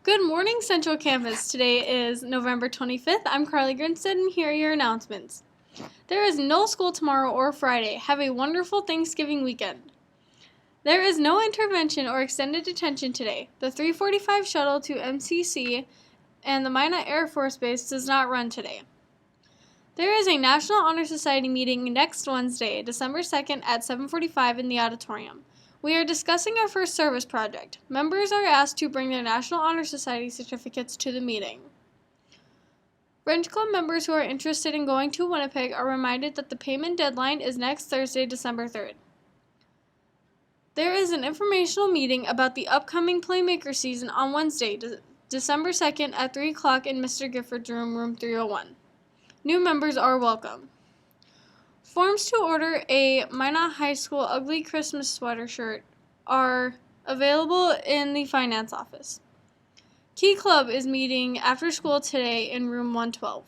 Good morning, Central Campus. Today is November 25th. I'm Carly Grinstead, and here are your announcements. There is no school tomorrow or Friday. Have a wonderful Thanksgiving weekend. There is no intervention or extended detention today. The 345 shuttle to MCC and the Minot Air Force Base does not run today. There is a National Honor Society meeting next Wednesday, December 2nd at 7:45 in the auditorium. We are discussing our first service project. Members are asked to bring their National Honor Society certificates to the meeting. French Club members who are interested in going to Winnipeg are reminded that the payment deadline is next Thursday, December 3rd. There is an informational meeting about the upcoming Playmaker season on Wednesday, December 2nd at 3 o'clock in Mr. Gifford's room 301. New members are welcome. Forms to order a Minot High School Ugly Christmas Sweater shirt are available in the finance office. Key Club is meeting after school today in room 112.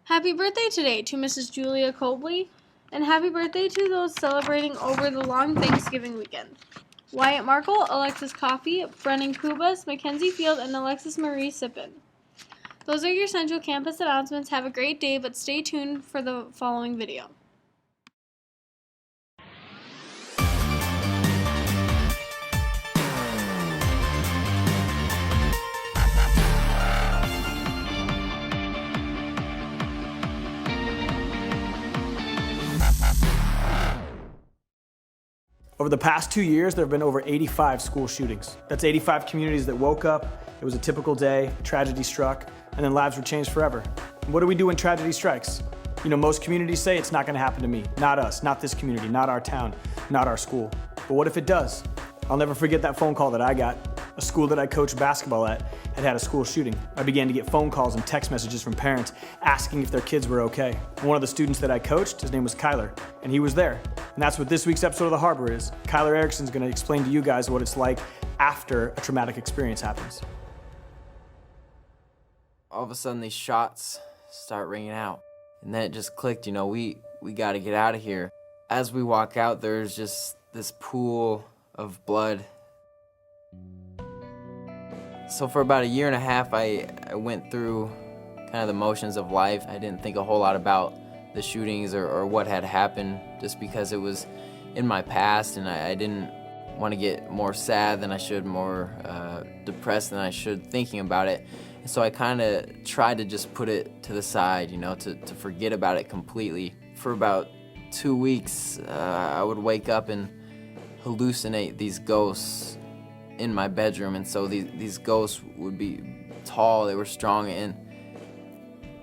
Happy birthday today to Mrs. Julia Cobley, and happy birthday to those celebrating over the long Thanksgiving weekend. Wyatt Markle, Alexis Coffey, Brennan Kubas, Mackenzie Field, and Alexis Marie Sippin. Those are your Central Campus announcements. Have a great day, but stay tuned for the following video. Over the past 2 years, there have been over 85 school shootings. That's 85 communities that woke up, it was a typical day, tragedy struck, and then lives were changed forever. And what do we do when tragedy strikes? You know, most communities say it's not gonna happen to me, not us, not this community, not our town, not our school. But what if it does? I'll never forget that phone call that I got. A school that I coached basketball at had a school shooting. I began to get phone calls and text messages from parents asking if their kids were okay. And one of the students that I coached, his name was Kyler, and he was there. And that's what this week's episode of The Harbor is. Kyler Erickson's gonna explain to you guys what it's like after a traumatic experience happens. All of a sudden these shots start ringing out. And then it just clicked, you know, we gotta get out of here. As we walk out, there's just this pool of blood. So for about a year and a half, I went through kind of the motions of life. I didn't think a whole lot about the shootings or what had happened, just because it was in my past, and I didn't want to get more sad than I should, more depressed than I should thinking about it. And so I kind of tried to just put it to the side, you know, to forget about it completely. For about 2 weeks, I would wake up and hallucinate these ghosts in my bedroom, and so these ghosts would be tall, they were strong, and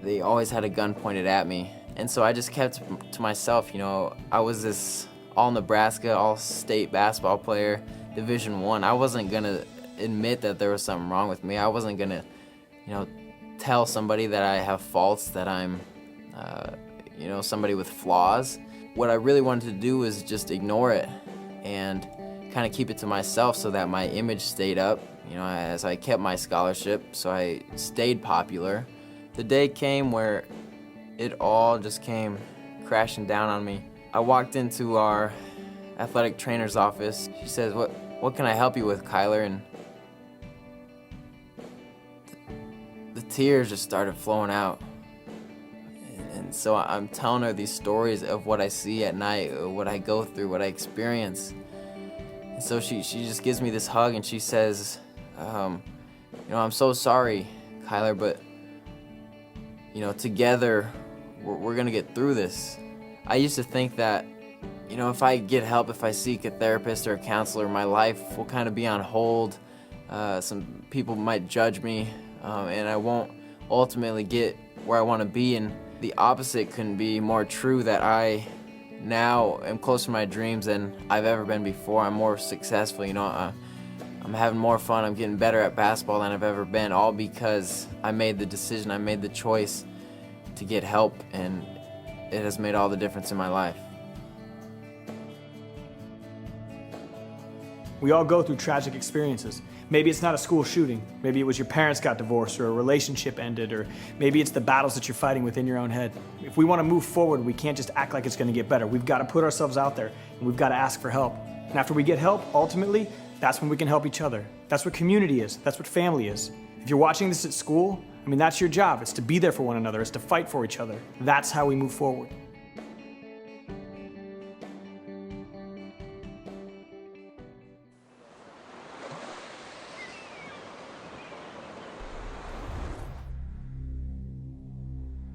they always had a gun pointed at me. And so I just kept to myself, you know, I was this all-Nebraska, all-state basketball player, Division I. I wasn't gonna admit that there was something wrong with me. I wasn't gonna, you know, tell somebody that I have faults, that I'm, you know, somebody with flaws. What I really wanted to do was just ignore it and kind of keep it to myself so that my image stayed up, you know, as I kept my scholarship, so I stayed popular. The day came where it all just came crashing down on me. I walked into our athletic trainer's office. She says, what can I help you with, Kyler? And the tears just started flowing out. And so I'm telling her these stories of what I see at night, what I go through, what I experience. And so she just gives me this hug, and she says, you know, I'm so sorry, Kyler, but, you know, together we're gonna get through this. I used to think that, you know, if I get help, if I seek a therapist or a counselor, my life will kind of be on hold. Some people might judge me, and I won't ultimately get where I want to be. And the opposite couldn't be more true, that I now am closer to my dreams than I've ever been before. I'm more successful, you know, I'm having more fun, I'm getting better at basketball than I've ever been, all because I made the decision, I made the choice to get help, and it has made all the difference in my life. We all go through tragic experiences. Maybe it's not a school shooting. Maybe it was your parents got divorced, or a relationship ended, or maybe it's the battles that you're fighting within your own head. If we want to move forward, we can't just act like it's going to get better. We've got to put ourselves out there, and we've got to ask for help. And after we get help, ultimately, that's when we can help each other. That's what community is. That's what family is. If you're watching this at school, that's your job. It's to be there for one another. It's to fight for each other. That's how we move forward.